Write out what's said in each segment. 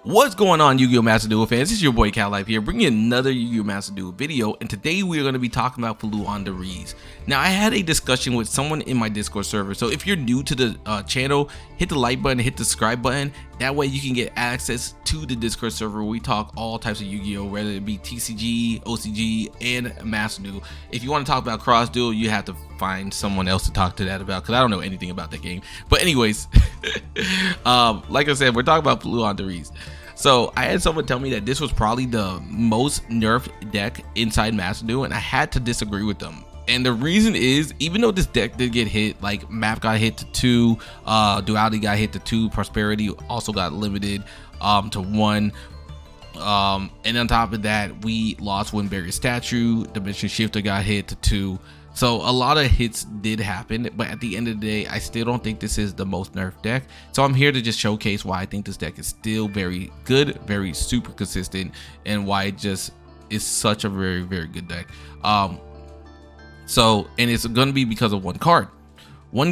What's going on, Yu-Gi-Oh! Master Duel fans? This is your boy Cal Life here, bringing you another Yu-Gi-Oh! Master Duel video, and today we are going to be talking about Floowandereeze. Now, I had a discussion with someone in my Discord server, so if you're new to the channel, hit the like button, hit the subscribe button. That way you can get access to the Discord server where we talk all types of Yu-Gi-Oh! Whether it be TCG, OCG, and Master Duel. If you want to talk about Cross Duel, you have to find someone else to talk to that about, because I don't know anything about that game. But anyways, like I said, we're talking about Floowandereeze. So I had someone tell me that this was probably the most nerfed deck inside Master Duel, and I had to disagree with them. And the reason is, even though this deck did get hit, like Map got hit to 2, Duality got hit to 2, Prosperity also got limited to 1. And on top of that, we lost Wind Barrier Statue, Dimension Shifter got hit to 2. So a lot of hits did happen, but at the end of the day, I still don't think this is the most nerfed deck. So I'm here to just showcase why I think this deck is still very good, very super consistent, and why it just is such a very, very good deck. And it's going to be because of one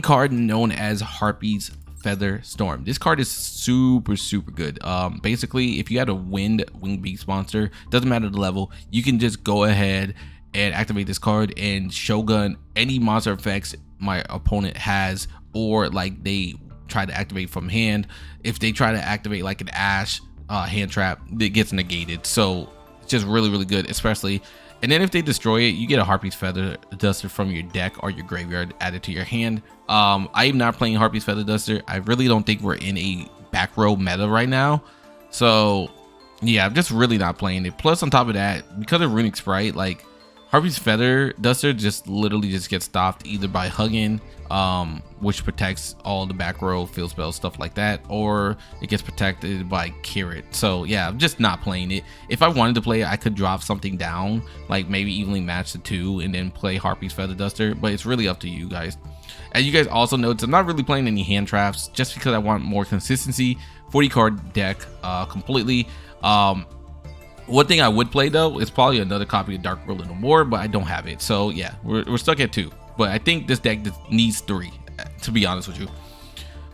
card known as Harpy's Feather Storm. This card is super good. Basically, if you had a Wing Beast monster, doesn't matter the level, you can just go ahead and activate this card and Shogun any monster effects my opponent has, or like they try to activate from hand. If they try to activate like an Ash hand trap, it gets negated. So it's just really good, especially. And then if they destroy it, you get a Harpy's Feather Duster from your deck or your graveyard added to your hand. I am not playing Harpy's Feather Duster. I really don't think we're in a back row meta right now. So yeah, I'm just really not playing it. Plus on top of that, because of Runic Sprite, like Harpy's Feather Duster just literally just gets stopped either by Hugging, which protects all the back row field spells, stuff like that, or it gets protected by Carrot. So yeah, I'm just not playing it. If I wanted to play it, I could drop something down, like maybe evenly match the 2 and then play Harpy's Feather Duster, but it's really up to you guys. As you guys also notice, I'm not really playing any hand traps just because I want more consistency. 40 card deck completely. One thing I would play though is probably another copy of Dark World in the War, but I don't have it. So yeah, we're stuck at 2. But I think this deck needs 3, to be honest with you.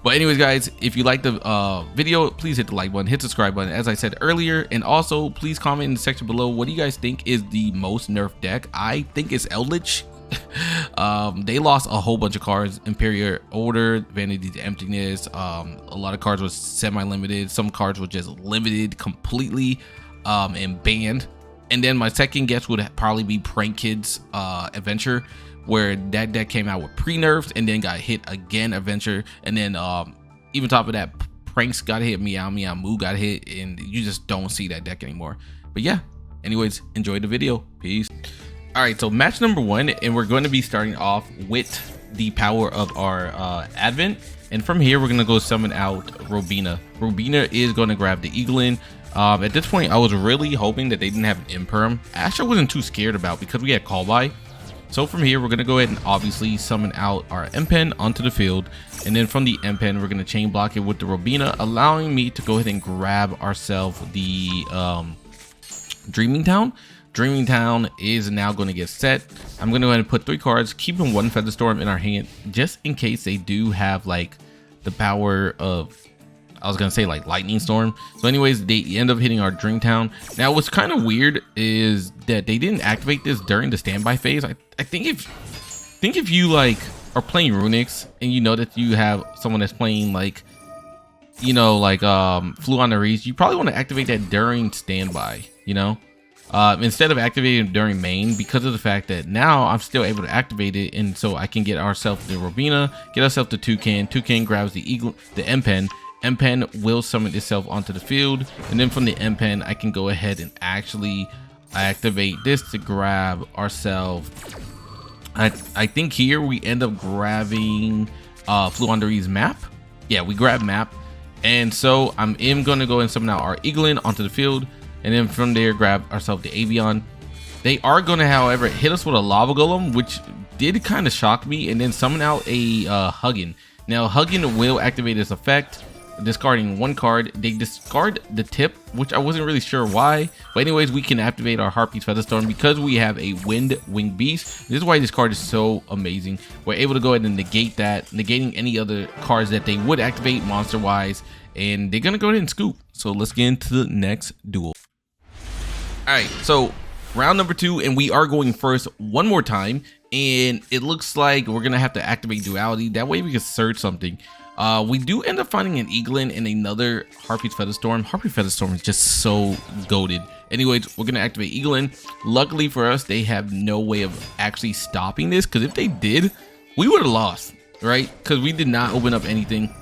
But anyways, guys, if you like the video, please hit the like button, hit the subscribe button, as I said earlier. And also, please comment in the section below, what do you guys think is the most nerfed deck? I think it's Eldritch. They lost a whole bunch of cards. Imperial Order, Vanity's Emptiness. A lot of cards were semi-limited. Some cards were just limited completely. And banned. And then my second guess would probably be Prank Kids Adventure, where that deck came out with pre-nerfs and then got hit again Adventure, and then even top of that, Pranks got hit, Meow Meow Moo got hit, and you just don't see that deck anymore. But yeah, anyways, enjoy the video. Peace. All right, so match number 1, and we're going to be starting off with the power of our Advent, and from here we're going to go summon out Robina. Robina is going to grab the Eglen. At this point, I was really hoping that they didn't have an Imperm. Actually, I wasn't too scared about, because we had Call By. So from here, we're going to go ahead and obviously summon out our Empen onto the field. And then from the Empen, we're going to chain block it with the Robina, allowing me to go ahead and grab ourselves the Dreaming Town. Dreaming Town is now going to get set. I'm going to go ahead and put 3 cards, keeping 1 Feather Storm in our hand, just in case they do have like the power of, I was gonna say like Lightning Storm. So anyways, they end up hitting our Dream Town. Now what's kind of weird is that they didn't activate this during the standby phase. I think if you like are playing Runics and you know that you have someone that's playing like, you know, like Floowandereeze, you probably want to activate that during standby, you know, instead of activating it during main, because of the fact that now I'm still able to activate it, and so I can get ourselves the Robina, get ourselves the Toucan. Toucan grabs the Eagle, the Empen. Empen will summon itself onto the field, and then from the Empen, I can go ahead and actually activate this to grab ourselves. I think here we end up grabbing Floowandereeze Map. Yeah, we grab Map, and so I'm going to go and summon out our Eglen onto the field, and then from there grab ourselves the Avian. They are going to, however, hit us with a Lava Golem, which did kind of shock me, and then summon out a Huggin. Now Huggin will activate this effect, discarding 1 card. They discard the tip, which I wasn't really sure why, but anyways, we can activate our Harpy's Feather Storm because we have a Wing Beast. This is why this card is so amazing. We're able to go ahead and negate that, negating any other cards that they would activate monster wise, and they're gonna go ahead and scoop. So let's get into the next duel. All right, so round number 2, and we are going first one more time, and it looks like we're gonna have to activate Duality. That way we can search something. We do end up finding an Eglen and another Harpy's Featherstorm. Harpy's Featherstorm is just so goated. Anyways, we're gonna activate Eglen. Luckily for us, they have no way of actually stopping this, because if they did, we would have lost, right? Because we did not open up anything.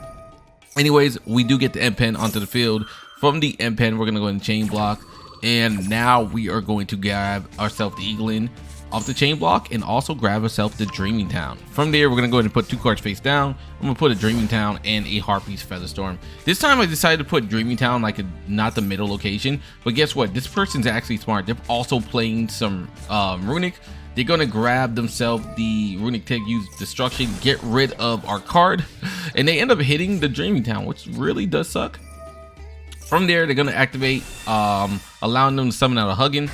Anyways, we do get the Empen onto the field. From the Empen, we're gonna go ahead and chain block. And now we are going to grab ourselves the Eglen off the chain block, and also grab ourselves the Dreaming Town. From there, we're going to go ahead and put 2 cards face down. I'm going to put a Dreaming Town and a Harpy's Featherstorm. This time I decided to put Dreaming Town like not the middle location, but guess what? This person's actually smart. They're also playing some Runic. They're going to grab themselves the Runic Tech, use Destruction, get rid of our card, and they end up hitting the Dreaming Town, which really does suck. From there, they're going to activate, allowing them to summon out a Huggin.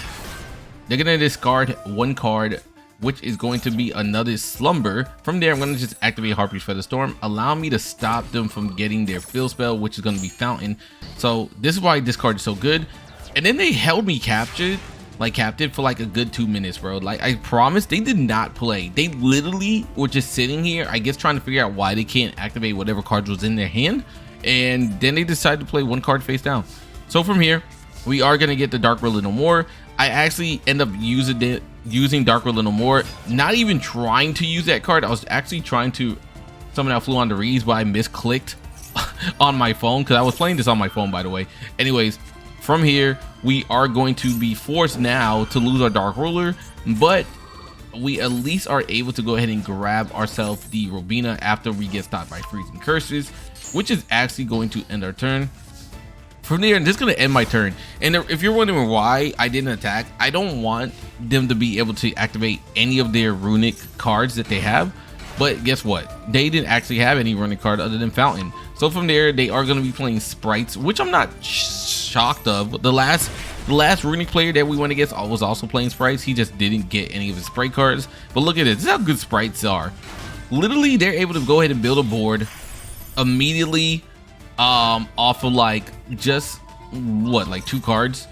They're going to discard 1 card, which is going to be another Slumber. From there, I'm going to just activate Harpy's Featherstorm, allow me to stop them from getting their fill spell, which is going to be Fountain. So this is why this card is so good. And then they held me captive for like a good 2 minutes, bro. Like I promised, they did not play. They literally were just sitting here, I guess, trying to figure out why they can't activate whatever cards was in their hand. And then they decided to play 1 card face down. So from here, we are going to get the Dark World No More. I actually end up using Dark World No More, not even trying to use that card. I was actually trying to summon out Floowandereeze, but I misclicked on my phone, because I was playing this on my phone, by the way. Anyways, from here, we are going to be forced now to lose our Dark Ruler, but we at least are able to go ahead and grab ourselves the Robina after we get stopped by Freezing Curses, which is actually going to end our turn. From there, this is going to end my turn. And if you're wondering why I didn't attack, I don't want them to be able to activate any of their runic cards that they have. But guess what? They didn't actually have any runic card other than Fountain. So from there, they are going to be playing Sprites, which I'm not shocked of. The last runic player that we went against was also playing Sprites. He just didn't get any of his Sprite cards. But look at this. This is how good Sprites are. Literally, they're able to go ahead and build a board immediately off of like just what, like 2 cards.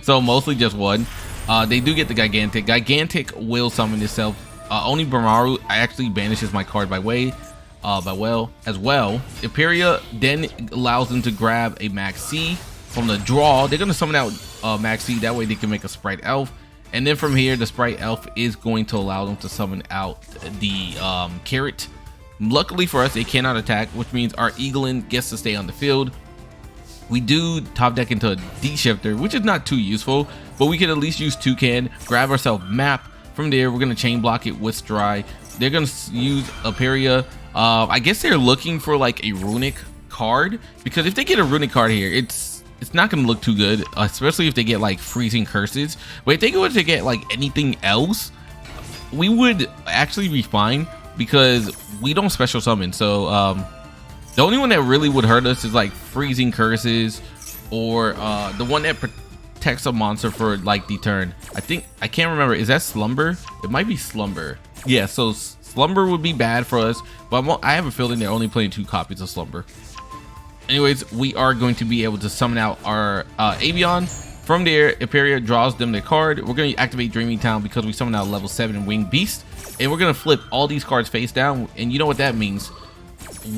So mostly just 1. They do get the Gigantic will summon itself. Only Bamaru actually banishes my card by well as well. Imperia then allows them to grab a Max C from the draw. They're gonna summon out Max C, that way they can make a Sprite Elf. And then from here, the Sprite Elf is going to allow them to summon out the Carrot. Luckily for us, they cannot attack, which means our Eglen gets to stay on the field. We do top deck into a D-Shifter, which is not too useful, but we can at least use Toucan, grab ourselves Map. From there, we're going to chain block it with Stri. They're going to use Imperia. I guess they're looking for like a runic card, because if they get a runic card here, it's not going to look too good, especially if they get like Freezing Curses. But if they go to get like anything else, we would actually be fine, because we don't special summon. So the only one that really would hurt us is like Freezing Curses, or the one that protects a monster for like the turn. I can't remember, is that Slumber? It might be Slumber. Yeah, so Slumber would be bad for us, but I have a feeling they're only playing 2 copies of Slumber. Anyways, we are going to be able to summon out our Avian. From there, Imperia draws them their card. We're going to activate Dreaming Town because we summoned out level 7 Winged Beast. And we're going to flip all these cards face down. And you know what that means?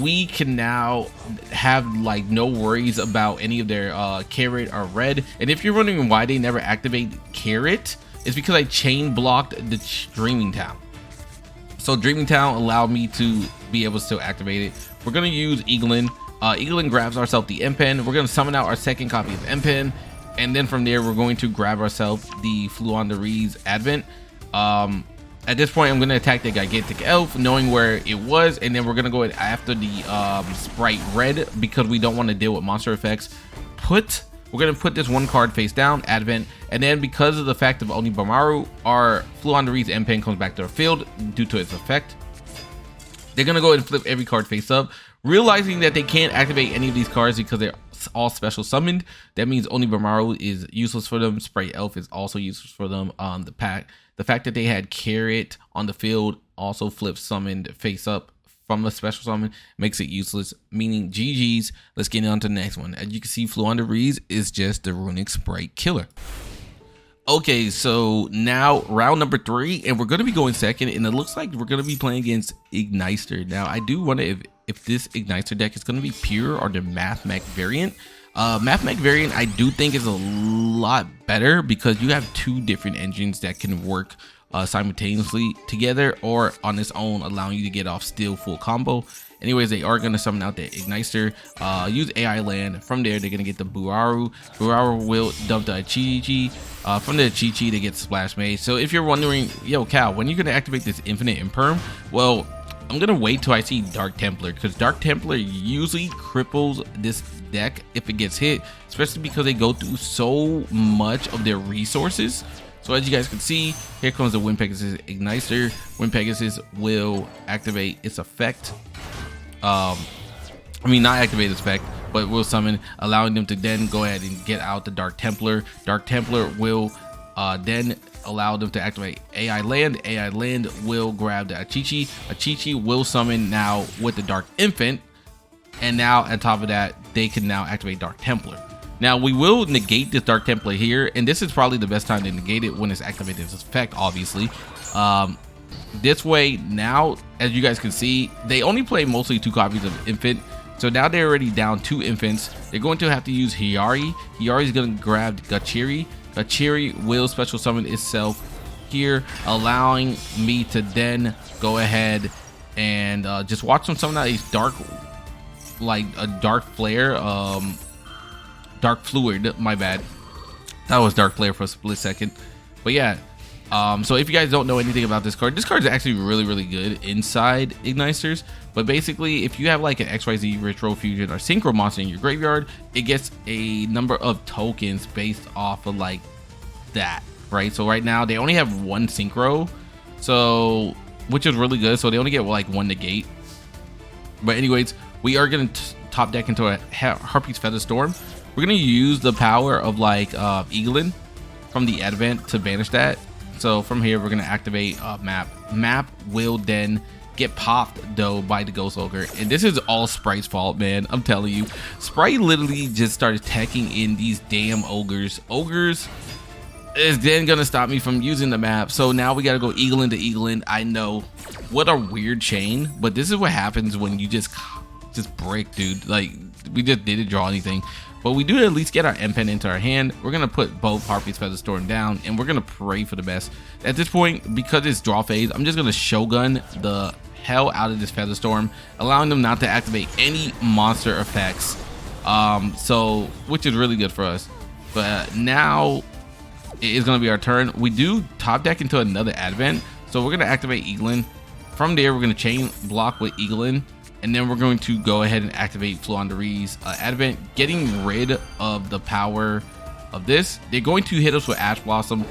We can now have like no worries about any of their Carrot or Red. And if you're wondering why they never activate Carrot, it's because I chain blocked the Dreaming Town. So Dreaming Town allowed me to be able to still activate it. We're going to use Eglen. Eglen grabs ourselves the Empen. We're going to summon out our second copy of Empen. And then from there, we're going to grab ourselves the Floowandereeze Advent. At this point, I'm going to attack the Gigantic Elf, knowing where it was. And then we're going to go after the Sprite Red, because we don't want to deal with monster effects. We're going to put this 1 card face down, Advent. And then because of the fact of only Bamaru, our Floowandereeze Empen comes back to our field due to its effect. They're going to go ahead and flip every card face up, realizing that they can't activate any of these cards because they're all special summoned. That means only Bamaru is useless for them. Sprite Elf is also useless for them. The fact that they had Carrot on the field also flips summoned face up from the special summon makes it useless, meaning GG's. Let's get on to the next one. As you can see, Floowandereeze is just the runic sprite killer. Okay, so now round number 3, and we're going to be going second, and it looks like we're going to be playing against Ignister. Now, I do wonder if this Ignister deck is going to be pure or the Mathmech variant. Mathmech variant, I do think is a lot better because you have 2 different engines that can work simultaneously together or on its own, allowing you to get off still full combo. Anyways, they are going to summon out the Ignister, use AI land. From there, they're going to get the Buraru. Buraru will dump the Chi-Chi. From the Chi-Chi, they get Splash Mage. So if you're wondering, yo, Cal, when are you going to activate this Infinite Imperm? Well, I'm going to wait till I see Dark Templar, because Dark Templar usually cripples this deck if it gets hit, especially because they go through so much of their resources. So as you guys can see, here comes the Wind Pegasus Ignister. Wind Pegasus will activate its effect. I mean, not activate its effect, but will summon, allowing them to then go ahead and get out the Dark Templar. Dark Templar will then allow them to activate AI land. AI land will grab the Chi-Chi. Chi-Chi will summon now with the Dark Infant, and now on top of that, they can now activate Dark Templar. Now we will negate this Dark Templar here, and this is probably the best time to negate it when it's activated its effect, obviously. This way, now as you guys can see, they only play mostly 2 copies of Infant, so now they're already down 2 infants. They're going to have to use Hiyari. Hiyari is going to grab Gachiri. Gachiri will special summon itself here, allowing me to then go ahead and just watch them summon out these dark, like a dark flare, dark fluid, my bad, that was dark flare for a split second. But yeah, so if you guys don't know anything about this card is actually really good inside Igniters. But basically, if you have like an XYZ Retro Fusion or Synchro monster in your graveyard, it gets a number of tokens based off of like that, right? So right now they only have 1 Synchro, so which is really good. So they only get like 1 negate. But anyways, we are gonna top deck into a Harpy's Feather Storm. We're gonna use the power of like Eglen from the Advent to banish that. So from here, we're gonna activate Map. Map will then get popped though by the Ghost Ogre, and this is all Sprite's fault, man. I'm telling you, Sprite literally just started teching in these damn ogres. Ogres is then gonna stop me from using the map. So now we gotta go Eglen to Eglen. I know, what a weird chain, but this is what happens when you just break, dude. Like, we just didn't draw anything. But we do at least get our Empen into our hand. We're going to put both Harpy's Feather Storm down, and we're going to pray for the best. At this point, because it's draw phase, I'm just going to Shogun the hell out of this Feather Storm, allowing them not to activate any monster effects. Which is really good for us. But now it is going to be our turn. We do top deck into another Advent, so we're going to activate Eglen. From there, we're going to chain block with Eglen. And then we're going to go ahead and activate Floowandereeze Advent, getting rid of the power of this. They're going to hit us with Ash Blossom,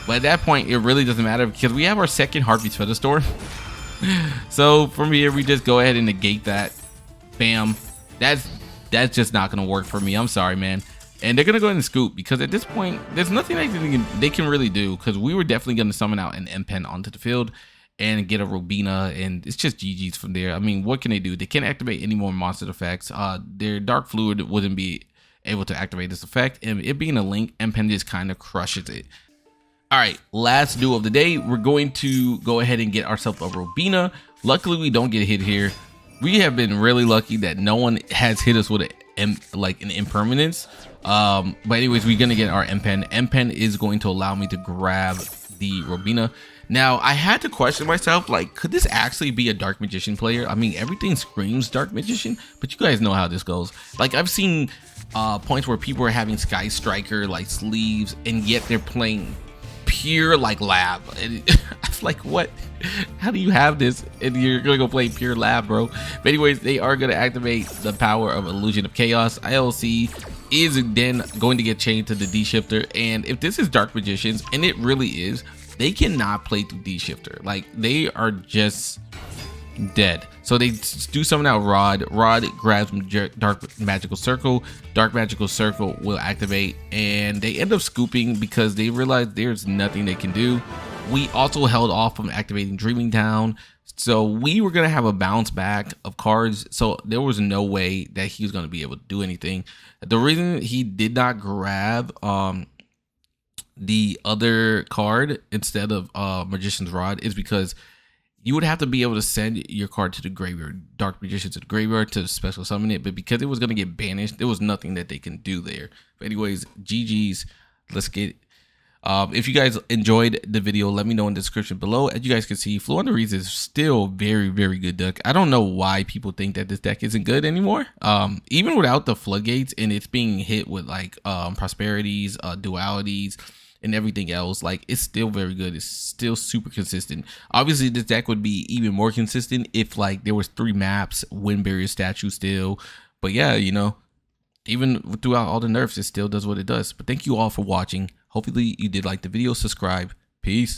but at that point, it really doesn't matter because we have our second Harpy's Feather Storm. So from here, we just go ahead and negate that. Bam. That's just not going to work for me. I'm sorry, man. And they're going to go ahead and scoop because at this point, there's nothing they can really do, because we were definitely going to summon out an Empen onto the field and get a Robina, and it's just GG's from there. I mean, what can they do? They can't activate any more monster effects. Their Dark Fluid wouldn't be able to activate this effect, and it being a link, Empen just kind of crushes it. All right, last duel of the day. We're going to go ahead and get ourselves a Robina. Luckily, we don't get hit here. We have been really lucky that no one has hit us with an impermanence. But anyways, we're gonna get our Empen. Empen is going to allow me to grab the Robina. Now, I had to question myself, like, could this actually be a Dark Magician player? I mean, everything screams Dark Magician, but you guys know how this goes. Like, I've seen points where people are having Sky Striker, like, sleeves, and yet they're playing pure, like, lab. And I was like, what? How do you have this and you're gonna go play pure lab, bro? But anyways, they are gonna activate the power of Illusion of Chaos. ILC is then going to get chained to the D-Shifter, and if this is Dark Magicians, and it really is, they cannot play through D-Shifter. Like, they are just dead. So they do summon out Rod. Rod grabs Dark Magical Circle. Dark Magical Circle will activate, and they end up scooping because they realize there's nothing they can do. We also held off from activating Dreaming Town So we were gonna have a bounce back of cards. So there was no way that he was gonna be able to do anything. The reason he did not grab the other card instead of Magician's Rod is because you would have to be able to send your card to the graveyard, Dark Magician to the graveyard to special summon it. But because it was gonna get banished, there was nothing that they can do there. But anyways, GG's. Let's get. If you guys enjoyed the video, let me know in the description below. As you guys can see, Floowandereeze is still very, very good deck. I don't know why people think that this deck isn't good anymore. Even without the floodgates and it's being hit with like prosperities, dualities, and everything else, like it's still very good. It's still super consistent. Obviously, this deck would be even more consistent if like there was 3 maps, Wind Barrier Statue still. But yeah, you know, even throughout all the nerfs, it still does what it does. But thank you all for watching. Hopefully you did like the video. Subscribe. Peace.